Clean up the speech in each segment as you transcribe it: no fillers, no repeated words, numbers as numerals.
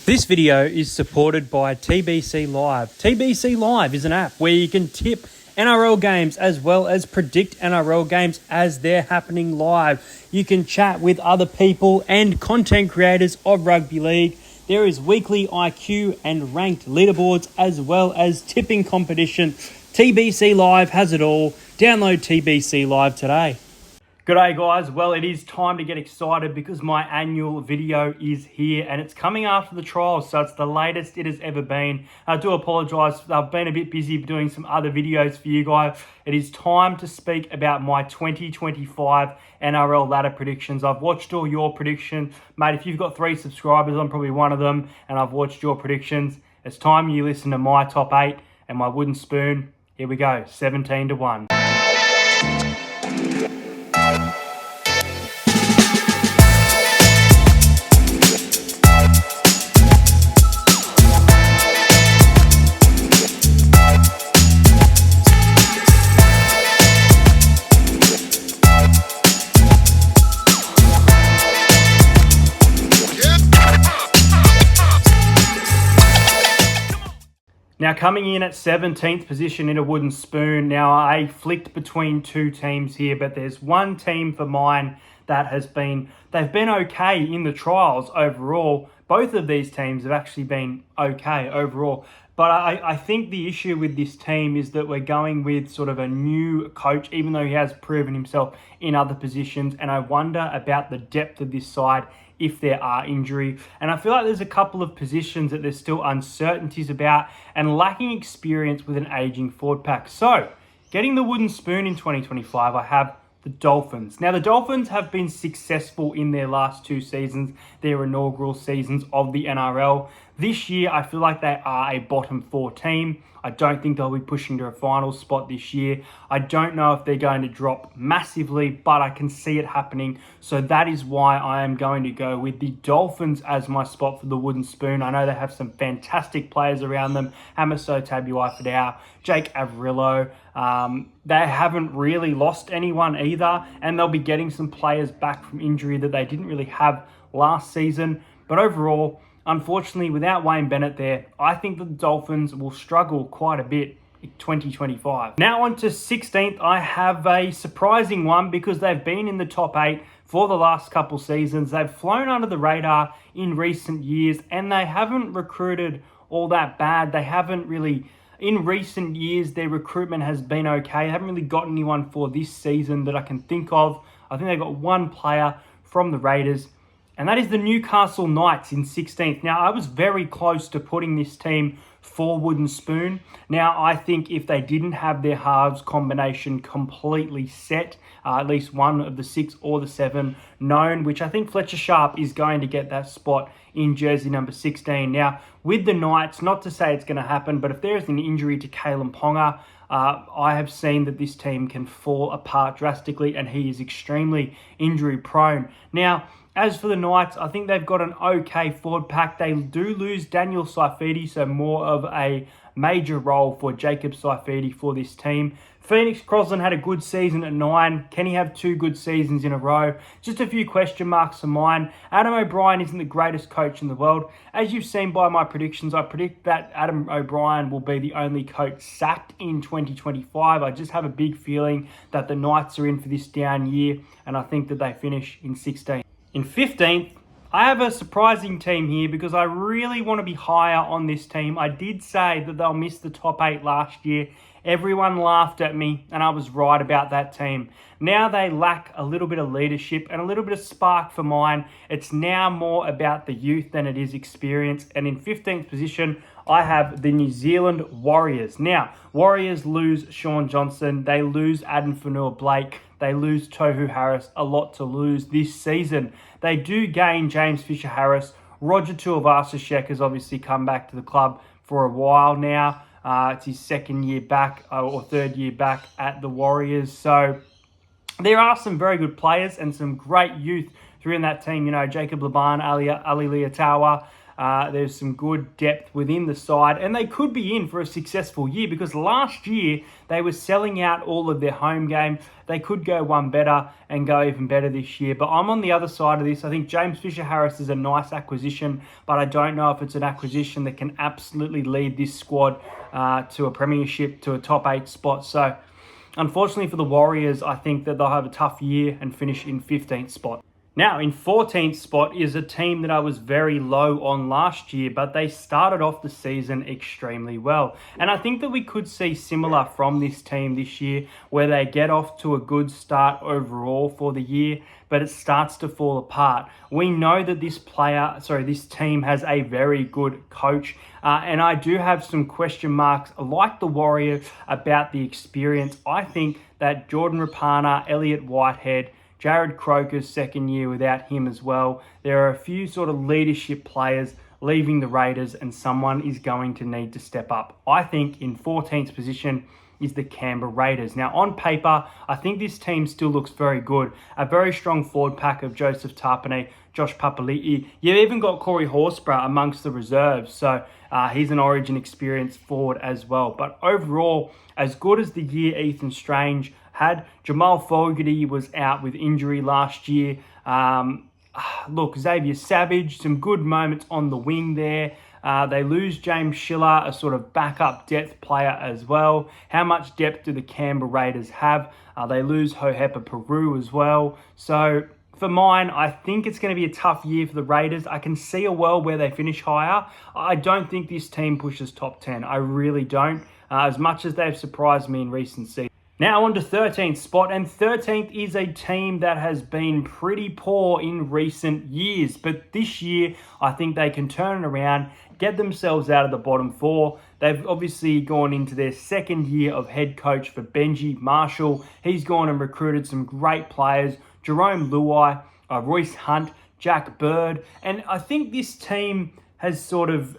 This video is supported by TBC Live. TBC Live is an app where you can tip NRL games as well as predict NRL games as they're happening live. You can chat with other people and content creators of rugby league. There is weekly IQ and ranked leaderboards as well as tipping competition. TBC Live has it all. Download TBC Live today. G'day guys, well it is time to get excited because my annual video is here and it's coming after the trials, so it's the latest it has ever been. I do apologise, I've been a bit busy doing some other videos for you guys. It is time to speak about my 2025 NRL ladder predictions. I've watched all your predictions. Mate, if you've got 3 subscribers, I'm probably one of them, and I've watched your predictions. It's time you listen to my top 8 and my wooden spoon. Here we go, 17-1. Now coming in at 17th position in a wooden spoon. Now I flicked between 2 teams here, but there's one team for mine that they've been okay in the trials overall. Both of these teams have actually been okay overall. But I think the issue with this team is that we're going with sort of a new coach, even though he has proven himself in other positions. And I wonder about the depth of this side if there are injuries. And I feel like there's a couple of positions that there's still uncertainties about and lacking experience with an aging forward pack. So, getting the wooden spoon in 2025, I have the Dolphins. Now, the Dolphins have been successful in their last 2 seasons, their inaugural seasons of the NRL. This year, I feel like they are a bottom 4 team. I don't think they'll be pushing to a final spot this year. I don't know if they're going to drop massively, but I can see it happening. So that is why I am going to go with the Dolphins as my spot for the wooden spoon. I know they have some fantastic players around them. Hamiso Tabuai-Fidau, Jake Averillo. They haven't really lost anyone either, and they'll be getting some players back from injury that they didn't really have last season. But overall, unfortunately, without Wayne Bennett there, I think the Dolphins will struggle quite a bit in 2025. Now on to 16th, I have a surprising one because they've been in the top 8 for the last couple seasons. They've flown under the radar in recent years and they haven't recruited all that bad. They haven't really, in recent years, their recruitment has been okay. They haven't really got anyone for this season that I can think of. I think they've got one player from the Raiders, and that is the Newcastle Knights in 16th. Now, I was very close to putting this team for wooden spoon. Now, I think if they didn't have their halves combination completely set, at least one of the 6 or the 7 known, which I think Fletcher Sharp is going to get that spot in jersey number 16. Now, with the Knights, not to say it's going to happen, but if there is an injury to Kalen Ponga, I have seen that this team can fall apart drastically, and he is extremely injury prone. Now, as for the Knights, I think they've got an okay forward pack. They do lose Daniel Saifiti, so more of a major role for Jacob Saifiti for this team. Phoenix Crosland had a good season at 9. Can he have 2 good seasons in a row? Just a few question marks for mine. Adam O'Brien isn't the greatest coach in the world. As you've seen by my predictions, I predict that Adam O'Brien will be the only coach sacked in 2025. I just have a big feeling that the Knights are in for this down year, and I think that they finish in 16th. In 15th, I have a surprising team here because I really want to be higher on this team. I did say that they'll miss the top 8 last year. Everyone laughed at me, and I was right about that team. Now they lack a little bit of leadership and a little bit of spark for mine. It's now more about the youth than it is experience. And in 15th position, I have the New Zealand Warriors. Now, Warriors lose Sean Johnson. They lose Adam Fanua-Blake. They lose Tohu Harris, a lot to lose this season. They do gain James Fisher-Harris. Roger Tuivasa-Sheck has obviously come back to the club for a while now. It's his 2nd year back or 3rd year back at the Warriors. So there are some very good players and some great youth through in that team. You know, Jacob Laban, Ali Liatawa, There's some good depth within the side, and they could be in for a successful year because last year they were selling out all of their home games. They could go one better and go even better this year. But I'm on the other side of this. I think James Fisher-Harris is a nice acquisition, but I don't know if it's an acquisition that can absolutely lead this squad to a premiership, to a top 8 spot. So unfortunately for the Warriors, I think that they'll have a tough year and finish in 15th spot. Now, in 14th spot is a team that I was very low on last year, but they started off the season extremely well. And I think that we could see similar from this team this year, where they get off to a good start overall for the year, but it starts to fall apart. We know that this team has a very good coach, and I do have some question marks, like the Warriors, about the experience. I think that Jordan Rapana, Elliot Whitehead, Jared Croker's second year without him as well. There are a few sort of leadership players leaving the Raiders, and someone is going to need to step up. I think in 14th position is the Canberra Raiders. Now, on paper, I think this team still looks very good. A very strong forward pack of Joseph Tapine, Josh Papali'i. You've even got Corey Horsburgh amongst the reserves, so he's an Origin experienced forward as well. But overall, as good as the year Ethan Strange had, Jamal Fogarty was out with injury last year. Look, Xavier Savage, some good moments on the wing there. They lose James Schiller, a sort of backup depth player as well. How much depth do the Canberra Raiders have? They lose Hohepa Peru as well. So for mine, I think it's going to be a tough year for the Raiders. I can see a world where they finish higher. I don't think this team pushes top 10. I really don't, as much as they've surprised me in recent seasons. Now on to 13th spot, and 13th is a team that has been pretty poor in recent years. But this year, I think they can turn it around, get themselves out of the bottom 4. They've obviously gone into their second year of head coach for Benji Marshall. He's gone and recruited some great players, Jerome Luai, Royce Hunt, Jack Bird. And I think this team has sort of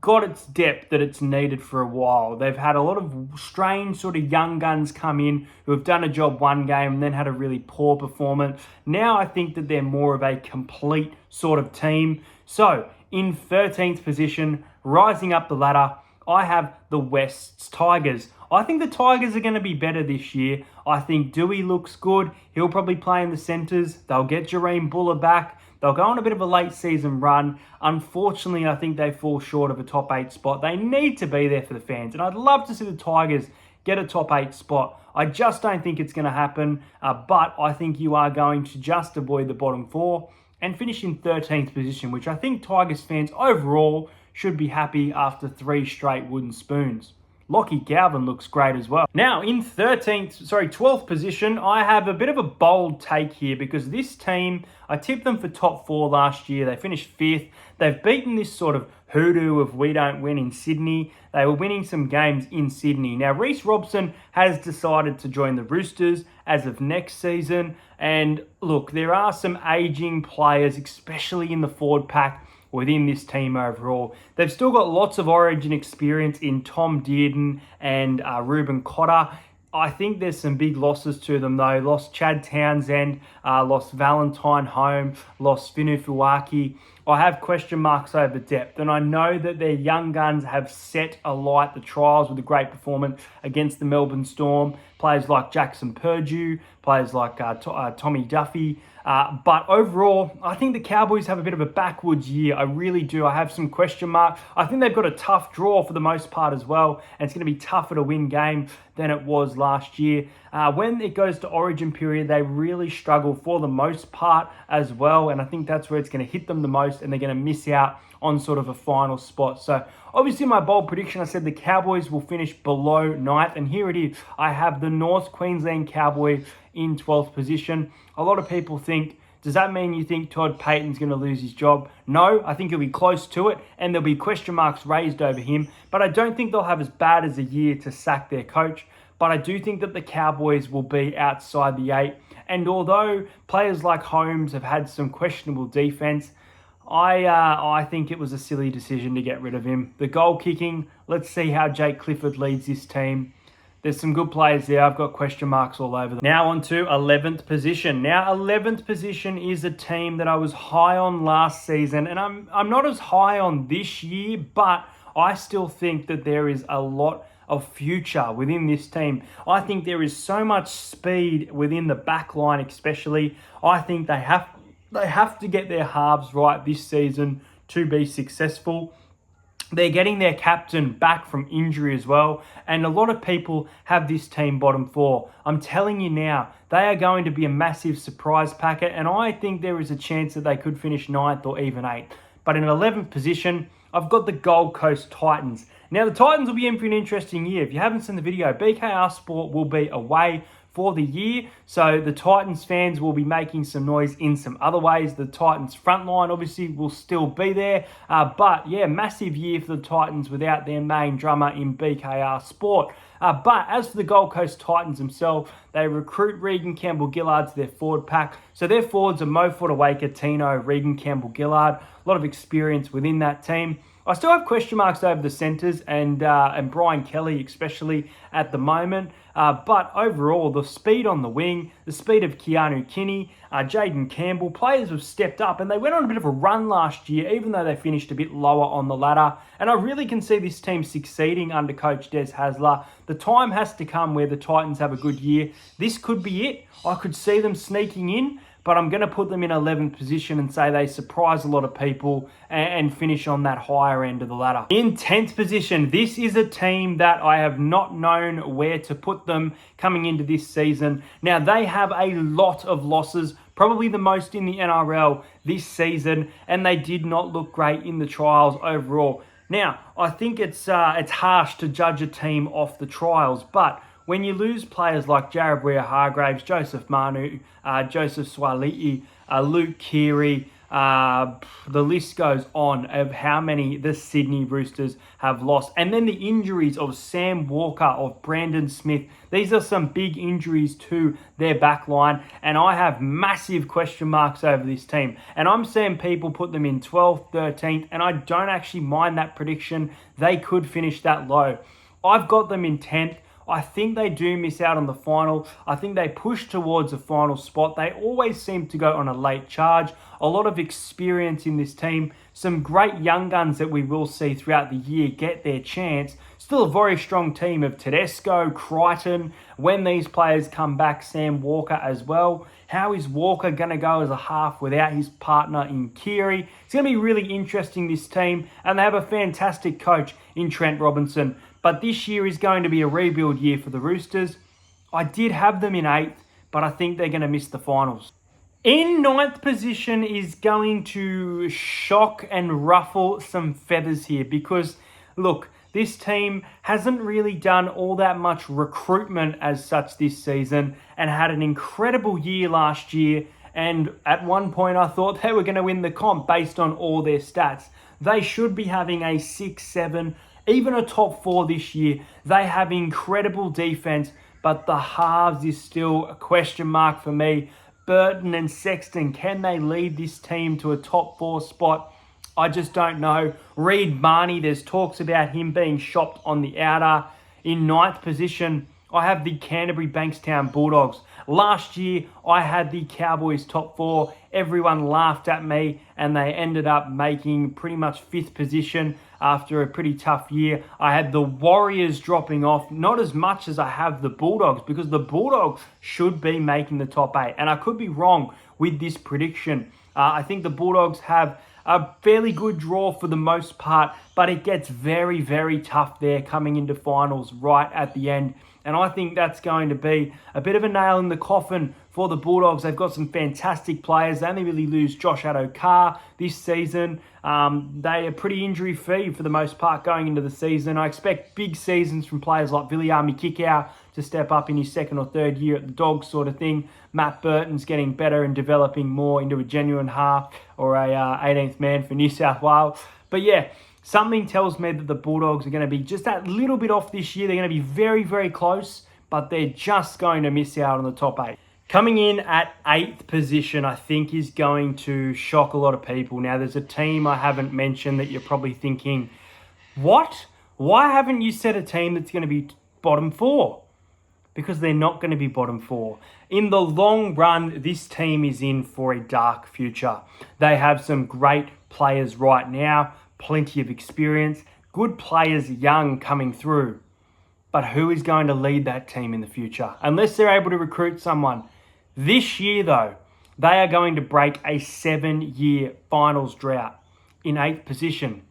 got its depth that it's needed for a while. They've had a lot of strange sort of young guns come in who have done a job one game and then had a really poor performance. Now I think that they're more of a complete sort of team. So in 13th position, rising up the ladder, I have the West's Tigers. I think the Tigers are going to be better this year. I think Dewey looks good. He'll probably play in the centres. They'll get Jareem Buller back. They'll go on a bit of a late season run. Unfortunately, I think they fall short of a top 8 spot. They need to be there for the fans. And I'd love to see the Tigers get a top 8 spot. I just don't think it's going to happen. But I think you are going to just avoid the bottom 4 and finish in 13th position, which I think Tigers fans overall should be happy after 3 straight wooden spoons. Lockie Galvin looks great as well. Now, in 12th position, I have a bit of a bold take here because this team, I tipped them for top 4 last year. They finished 5th. They've beaten this sort of hoodoo of we don't win in Sydney. They were winning some games in Sydney. Now, Reece Robson has decided to join the Roosters as of next season. And look, there are some aging players, especially in the forward pack, within this team overall. They've still got lots of Origin experience in Tom Dearden and Reuben Cotter. I think there's some big losses to them though. Lost Chad Townsend, lost Valentine Home, lost Finu Fuaki. I have question marks over depth, and I know that their young guns have set alight the trials with a great performance against the Melbourne Storm. Players like Jackson Purdue, players like Tommy Duffy. But overall, I think the Cowboys have a bit of a backwards year. I really do. I have some question marks. I think they've got a tough draw for the most part as well, and it's going to be tougher to win games than it was last year. When it goes to Origin period, they really struggle for the most part as well, and I think that's where it's going to hit them the most, and they're going to miss out on sort of a final spot. So obviously my bold prediction, I said the Cowboys will finish below 9th, and here it is. I have the North Queensland Cowboys in 12th position. A lot of people think, does that mean you think Todd Payton's going to lose his job? No, I think he'll be close to it, and there'll be question marks raised over him, but I don't think they'll have as bad as a year to sack their coach. But I do think that the Cowboys will be outside the 8. And although players like Holmes have had some questionable defense, I think it was a silly decision to get rid of him. The goal kicking, let's see how Jake Clifford leads this team. there's some good players there. I've got question marks all over them. Now on to 11th position. Now 11th position is a team that I was high on last season, and I'm not as high on this year, but I still think that there is a lot of future within this team. I think there is so much speed within the back line especially. I think they have to get their halves right this season to be successful. They're getting their captain back from injury as well. And a lot of people have this team bottom 4. I'm telling you now, they are going to be a massive surprise packet. And I think there is a chance that they could finish 9th or even 8th. But in 11th position, I've got the Gold Coast Titans. Now, the Titans will be in for an interesting year. If you haven't seen the video, BKR Sport will be away for the year. So the Titans fans will be making some noise in some other ways. The Titans front line obviously will still be there. But yeah, massive year for the Titans without their main drummer in BKR Sport. But as for the Gold Coast Titans themselves, they recruit Regan Campbell-Gillard to their forward pack. So their forwards are Mo Fodawaker, Tino, Regan Campbell-Gillard. A lot of experience within that team. I still have question marks over the centres and Brian Kelly especially at the moment. But overall, the speed on the wing, the speed of Keanu Kinney, Jaden Campbell, players have stepped up and they went on a bit of a run last year, even though they finished a bit lower on the ladder. And I really can see this team succeeding under coach Des Hasler. The time has to come where the Titans have a good year. This could be it. I could see them sneaking in. But I'm going to put them in 11th position and say they surprise a lot of people and finish on that higher end of the ladder. In 10th position, this is a team that I have not known where to put them coming into this season. Now, they have a lot of losses, probably the most in the NRL this season, and they did not look great in the trials overall. Now, I think it's harsh to judge a team off the trials, but when you lose players like Jared Weir-Hargraves, Joseph Manu, Joseph Swali'i, Luke Keary, the list goes on of how many the Sydney Roosters have lost. And then the injuries of Sam Walker, of Brandon Smith. These are some big injuries to their back line. And I have massive question marks over this team. And I'm seeing people put them in 12th, 13th. And I don't actually mind that prediction. They could finish that low. I've got them in 10th. I think they do miss out on the final. I think they push towards a final spot. They always seem to go on a late charge. A lot of experience in this team. Some great young guns that we will see throughout the year get their chance. Still a very strong team of Tedesco, Crichton. When these players come back, Sam Walker as well. How is Walker going to go as a half without his partner in Keary? It's going to be really interesting, this team. And they have a fantastic coach in Trent Robinson. But this year is going to be a rebuild year for the Roosters. I did have them in 8th, but I think they're going to miss the finals. In 9th position is going to shock and ruffle some feathers here because, look, this team hasn't really done all that much recruitment as such this season and had an incredible year last year. And at one point, I thought they were going to win the comp based on all their stats. They should be having a 6, 7, even a top 4 this year. They have incredible defense, but the halves is still a question mark for me. Burton and Sexton, can they lead this team to a top 4 spot? I just don't know. Reid Marnie, there's talks about him being shopped on the outer. In 9th position, I have the Canterbury Bankstown Bulldogs. Last year, I had the Cowboys top 4. Everyone laughed at me and they ended up making pretty much 5th position after a pretty tough year. I had the Warriors dropping off, not as much as I have the Bulldogs, because the Bulldogs should be making the top 8. And I could be wrong with this prediction. I think the Bulldogs have a fairly good draw for the most part, but it gets very, very tough there coming into finals right at the end. And I think that's going to be a bit of a nail in the coffin for the Bulldogs. They've got some fantastic players. They only really lose Josh Addo-Carr this season. They are pretty injury-free for the most part going into the season. I expect big seasons from players like Viliami Kikau to step up in his 2nd or 3rd year at the Dogs sort of thing. Matt Burton's getting better and developing more into a genuine half or a 18th man for New South Wales. But yeah, something tells me that the Bulldogs are going to be just that little bit off this year. They're going to be very, very close, but they're just going to miss out on the top 8. Coming in at 8th position, I think is going to shock a lot of people. Now, there's a team I haven't mentioned that you're probably thinking, what? Why haven't you said a team that's going to be bottom 4? because they're not going to be bottom 4. In the long run, this team is in for a dark future. They have some great players right now, plenty of experience, good players young coming through. But who is going to lead that team in the future? Unless they're able to recruit someone. This year, though, they are going to break a 7-year finals drought. In 8th position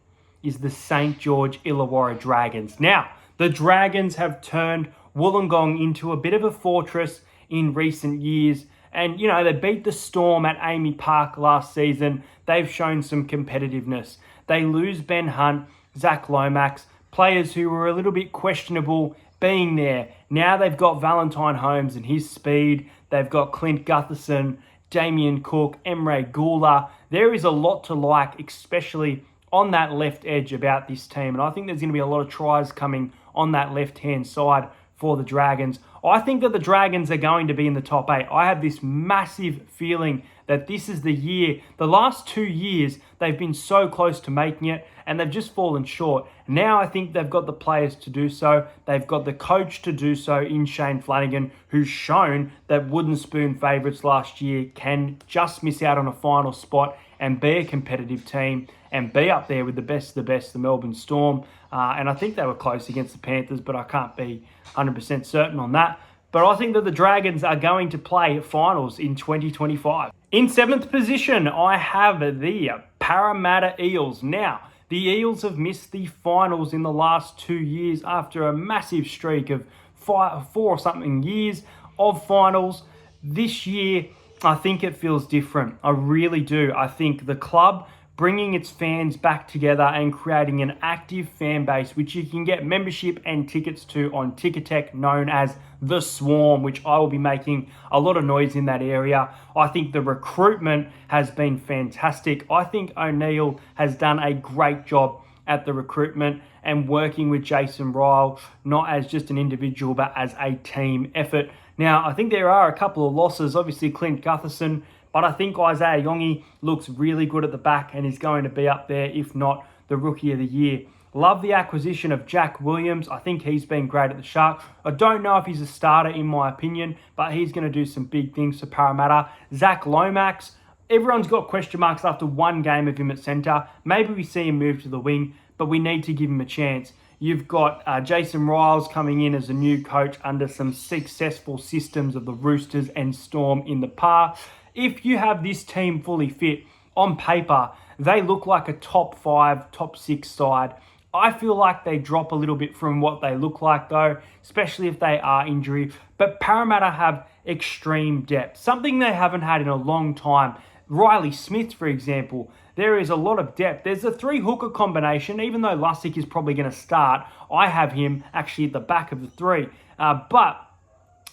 is the St. George Illawarra Dragons. Now, the Dragons have turned Wollongong into a bit of a fortress in recent years. And, they beat the Storm at Amy Park last season. They've shown some competitiveness. They lose Ben Hunt, Zach Lomax, players who were a little bit questionable being there. Now they've got Valentine Holmes and his speed. They've got Clint Gutherson, Damien Cook, Emre Gula. There is a lot to like, especially on that left edge about this team. And I think there's going to be a lot of tries coming on that left-hand side for the Dragons. I think that the Dragons are going to be in the top 8. I have this massive feeling that this is the year. The last 2 years, they've been so close to making it, and they've just fallen short. Now I think they've got the players to do so. They've got the coach to do so in Shane Flanagan, who's shown that Wooden Spoon favourites last year can just miss out on a final spot and be a competitive team and be up there with the best of the best, the Melbourne Storm. And I think they were close against the Panthers, but I can't be 100% certain on that. But I think that the Dragons are going to play finals in 2025. In 7th position, I have the Parramatta Eels. Now, the Eels have missed the finals in the last 2 years after a massive streak of 4 or something years of finals. This year, I think it feels different. I really do. I think the club bringing its fans back together and creating an active fan base, which you can get membership and tickets to on Ticketek, known as The Swarm, which I will be making a lot of noise in that area. I think the recruitment has been fantastic. I think O'Neill has done a great job at the recruitment and working with Jason Ryle, not as just an individual, but as a team effort. Now, I think there are a couple of losses. Obviously, Clint Gutherson, but I think Isaiah Yongi looks really good at the back and is going to be up there, if not the Rookie of the Year. Love the acquisition of Jack Williams. I think he's been great at the Sharks. I don't know if he's a starter in my opinion, but he's going to do some big things for Parramatta. Zach Lomax, everyone's got question marks after 1 game of him at centre. Maybe we see him move to the wing, but we need to give him a chance. You've got Jason Riles coming in as a new coach under some successful systems of the Roosters and Storm in the past. If you have this team fully fit, on paper, they look like a top 5, top 6 side. I feel like they drop a little bit from what they look like though, especially if they are injured. But Parramatta have extreme depth, something they haven't had in a long time. Riley Smith, for example, there is a lot of depth. There's a 3-hooker combination. Even though Lussick is probably going to start, I have him actually at the back of the 3. But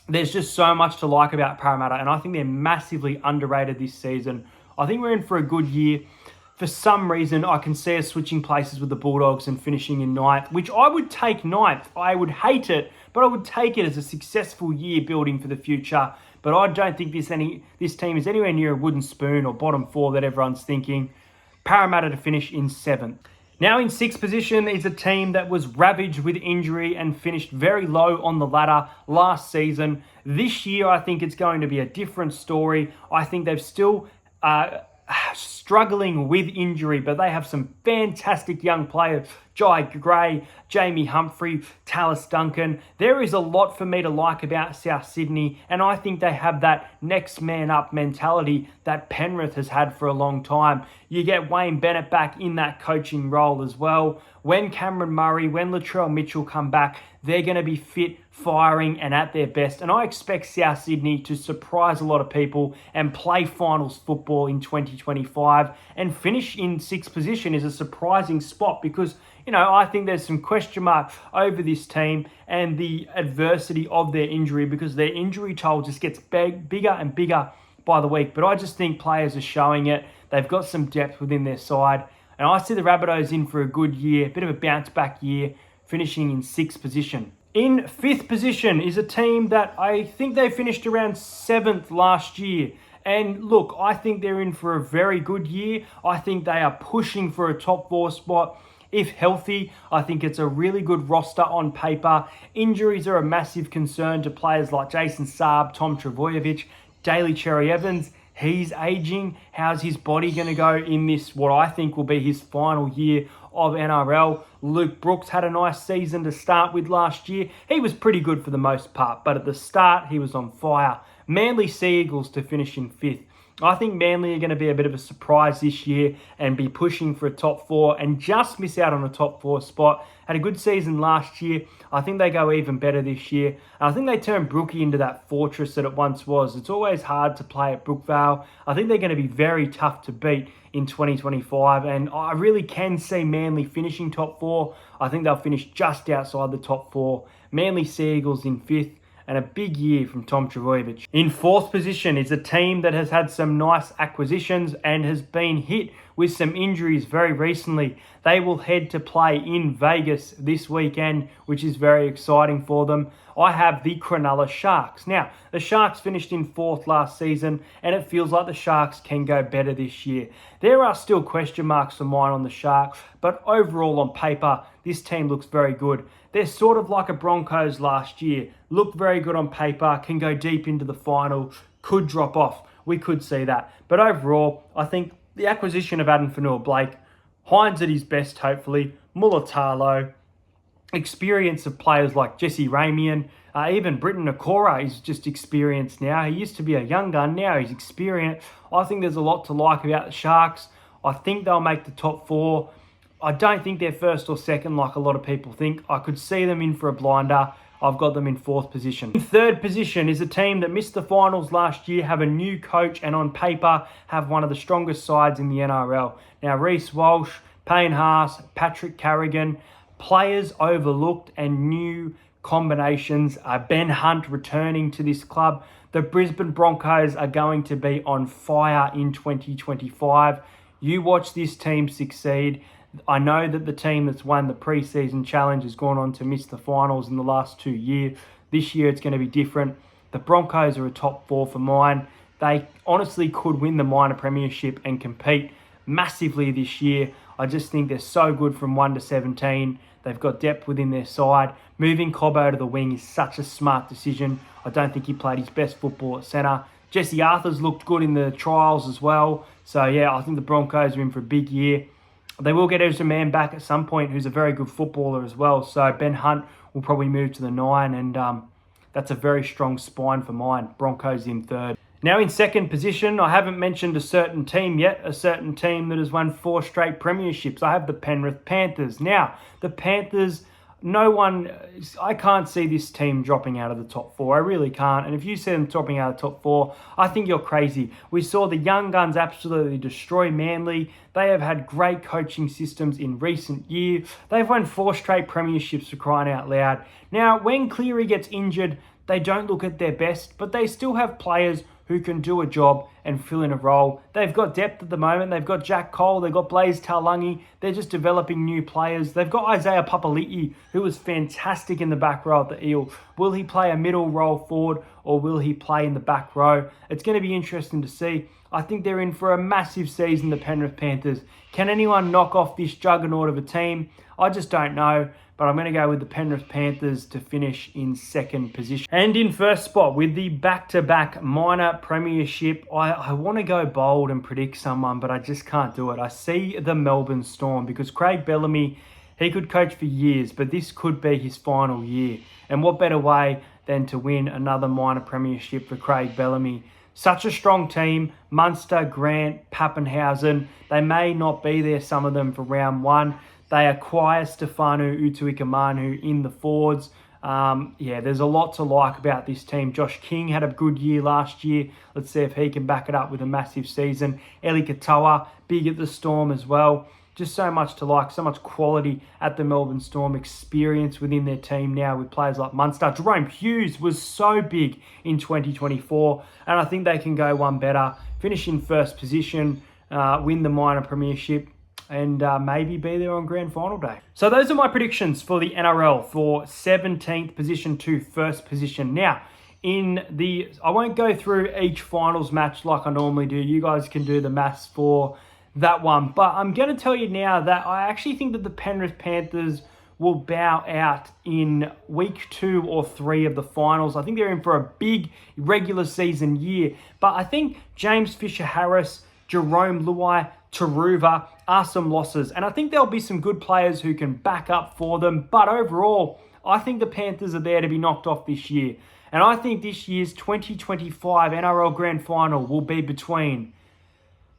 there's just so much to like about Parramatta, and I think they're massively underrated this season. I think we're in for a good year. For some reason, I can see us switching places with the Bulldogs and finishing in 9th, which I would take 9th. I would hate it, but I would take it as a successful year building for the future. But I don't think this team is anywhere near a wooden spoon or bottom 4 that everyone's thinking. Parramatta to finish in 7th. Now in 6th position is a team that was ravaged with injury and finished very low on the ladder last season. This year, I think it's going to be a different story. I think they've still struggling with injury, but they have some fantastic young players. Jai Gray, Jamie Humphrey, Tallis Duncan. There is a lot for me to like about South Sydney, and I think they have that next man up mentality that Penrith has had for a long time. You get Wayne Bennett back in that coaching role as well. When Cameron Murray, when Latrell Mitchell come back, they're going to be fit, firing, and at their best. And I expect South Sydney to surprise a lot of people and play finals football in 2025 and finish in 6th position is a surprising spot because, I think there's some question marks over this team and the adversity of their injury because their injury toll just gets bigger and bigger by the week. But I just think players are showing it. They've got some depth within their side. And I see the Rabbitohs in for a good year, a bit of a bounce back year, finishing in 6th position. In 5th position is a team that I think they finished around 7th last year. And look, I think they're in for a very good year. I think they are pushing for a top 4 spot. If healthy, I think it's a really good roster on paper. Injuries are a massive concern to players like Jason Saab, Tom Trbojevic, Daly Cherry-Evans. He's aging. How's his body going to go in this, what I think will be his final year of NRL? Luke Brooks had a nice season to start with last year. He was pretty good for the most part, but at the start, he was on fire. Manly Sea Eagles to finish in 5th. I think Manly are going to be a bit of a surprise this year and be pushing for a top 4 and just miss out on a top 4 spot. Had a good season last year. I think they go even better this year. And I think they turn Brookie into that fortress that it once was. It's always hard to play at Brookvale. I think they're going to be very tough to beat in 2025. And I really can see Manly finishing top 4. I think they'll finish just outside the top 4. Manly Sea Eagles in 5th. And a big year from Tom Trbojevic. In 4th position is a team that has had some nice acquisitions and has been hit with some injuries very recently. They will head to play in Vegas this weekend, which is very exciting for them. I have the Cronulla Sharks. Now, the Sharks finished in 4th last season, and it feels like the Sharks can go better this year. There are still question marks for mine on the Sharks, but overall on paper, this team looks very good. They're sort of like a Broncos last year. Look very good on paper, can go deep into the final, could drop off. We could see that. But overall, I think the acquisition of Adam Fanua-Blake, Hines at his best, hopefully, Mulatalo, experience of players like Jesse Ramian, even Britton Nakora is just experienced now. He used to be a young gun, now he's experienced. I think there's a lot to like about the Sharks. I think they'll make the top 4. I don't think they're 1st or 2nd like a lot of people think. I could see them in for a blinder. I've got them in 4th position. In 3rd position is a team that missed the finals last year, have a new coach, and on paper have one of the strongest sides in the NRL. Now, Reece Walsh, Payne Haas, Patrick Carrigan, players overlooked and new combinations. Ben Hunt returning to this club. The Brisbane Broncos are going to be on fire in 2025. You watch this team succeed. I know that the team that's won the preseason challenge has gone on to miss the finals in the last 2 years. This year it's going to be different. The Broncos are a top 4 for mine. They honestly could win the minor premiership and compete massively this year. I just think they're so good from 1 to 17. They've got depth within their side. Moving Cobbo to the wing is such a smart decision. I don't think he played his best football at centre. Jesse Arthur's looked good in the trials as well. So yeah, I think the Broncos are in for a big year. They will get Ezra Mann back at some point, who's a very good footballer as well. So Ben Hunt will probably move to the 9, and that's a very strong spine for mine. Broncos in 3rd. Now in 2nd position, I haven't mentioned a certain team yet, a certain team that has won 4 straight premierships. I have the Penrith Panthers. Now, the Panthers, I can't see this team dropping out of the top 4. I really can't. And if you see them dropping out of the top 4, I think you're crazy. We saw the young guns absolutely destroy Manly. They have had great coaching systems in recent years. They've won 4 straight premierships, for crying out loud. Now, when Cleary gets injured, they don't look at their best, but they still have players who can do a job and fill in a role. They've got depth at the moment. They've got Jack Cole. They've got Blaze Taulagi. They're just developing new players. They've got Isaiah Papali'i, who was fantastic in the back row at the Eel. Will he play a middle role forward, or will he play in the back row? It's going to be interesting to see. I think they're in for a massive season, the Penrith Panthers. Can anyone knock off this juggernaut of a team? I just don't know. But I'm going to go with the Penrith Panthers to finish in 2nd position. And in 1st spot, with the back-to-back minor premiership, I want to go bold and predict someone, but I just can't do it. I see the Melbourne Storm, because Craig Bellamy, he could coach for years, but this could be his final year. And what better way than to win another minor premiership for Craig Bellamy? Such a strong team. Munster, Grant, Pappenhausen. They may not be there, some of them, for round 1. They acquire Stefanu Utuikamanu in the forwards. There's a lot to like about this team. Josh King had a good year last year. Let's see if he can back it up with a massive season. Eli Katoa, big at the Storm as well. Just so much to like, so much quality at the Melbourne Storm, experience within their team now with players like Munster. Jerome Hughes was so big in 2024, and I think they can go one better, finish in 1st position, win the minor premiership, and maybe be there on grand final day. So those are my predictions for the NRL for 17th position to 1st position. Now, I won't go through each finals match like I normally do. You guys can do the maths for that one. But I'm going to tell you now that I actually think that the Penrith Panthers will bow out in week 2 or 3 of the finals. I think they're in for a big regular season year. But I think James Fisher-Harris, Jerome Luai, Taruva are some losses. And I think there'll be some good players who can back up for them. But overall, I think the Panthers are there to be knocked off this year. And I think this year's 2025 NRL Grand Final will be between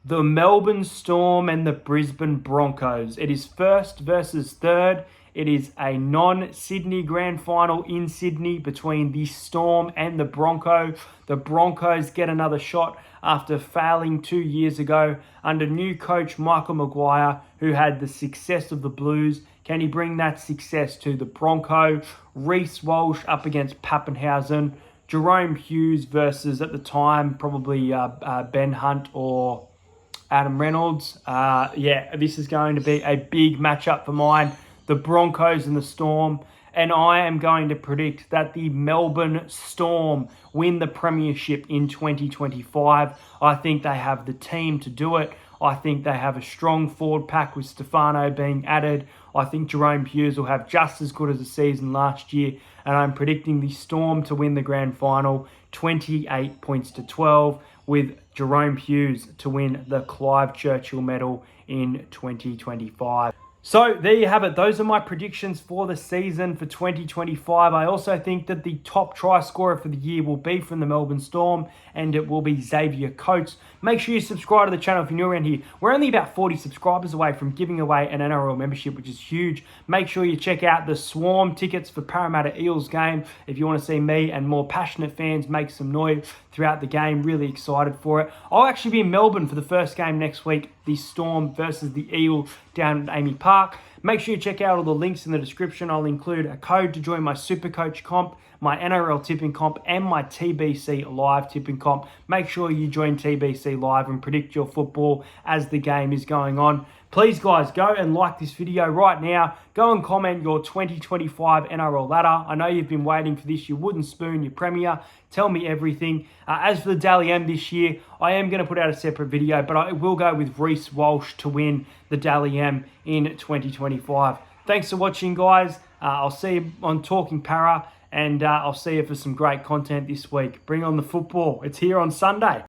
the Melbourne Storm and the Brisbane Broncos. It is first versus third. It is a non-Sydney Grand Final in Sydney between the Storm and the Broncos. The Broncos get another shot after failing 2 years ago under new coach Michael Maguire, who had the success of the Blues. Can he bring that success to the Broncos? Reece Walsh up against Pappenhausen. Jerome Hughes versus, at the time, probably Ben Hunt or Adam Reynolds. This is going to be a big matchup for mine. The Broncos and the Storm. And I am going to predict that the Melbourne Storm win the premiership in 2025. I think they have the team to do it. I think they have a strong forward pack with Stefano being added. I think Jerome Hughes will have just as good as a season last year. And I'm predicting the Storm to win the grand final 28 points to 12, with Jerome Hughes to win the Clive Churchill Medal in 2025. So there you have it. Those are my predictions for the season for 2025. I also think that the top try scorer for the year will be from the Melbourne Storm, and it will be Xavier Coates. Make sure you subscribe to the channel if you're new around here. We're only about 40 subscribers away from giving away an NRL membership, which is huge. Make sure you check out the Swarm tickets for Parramatta Eels game if you want to see me and more passionate fans make some noise throughout the game. Really excited for it. I'll actually be in Melbourne for the first game next week, the Storm versus the Eel down at Amy Park. Make sure you check out all the links in the description. I'll include a code to join my SuperCoach comp, my NRL tipping comp, and my TBC Live tipping comp. Make sure you join TBC Live and predict your football as the game is going on. Please, guys, go and like this video right now. Go and comment your 2025 NRL ladder. I know you've been waiting for this, your wooden spoon, your premier. Tell me everything. As for the Dally M this year, I am going to put out a separate video, but I will go with Reece Walsh to win the Dally M in 2025. Thanks for watching, guys. I'll see you on Talking Para, and I'll see you for some great content this week. Bring on the football. It's here on Sunday.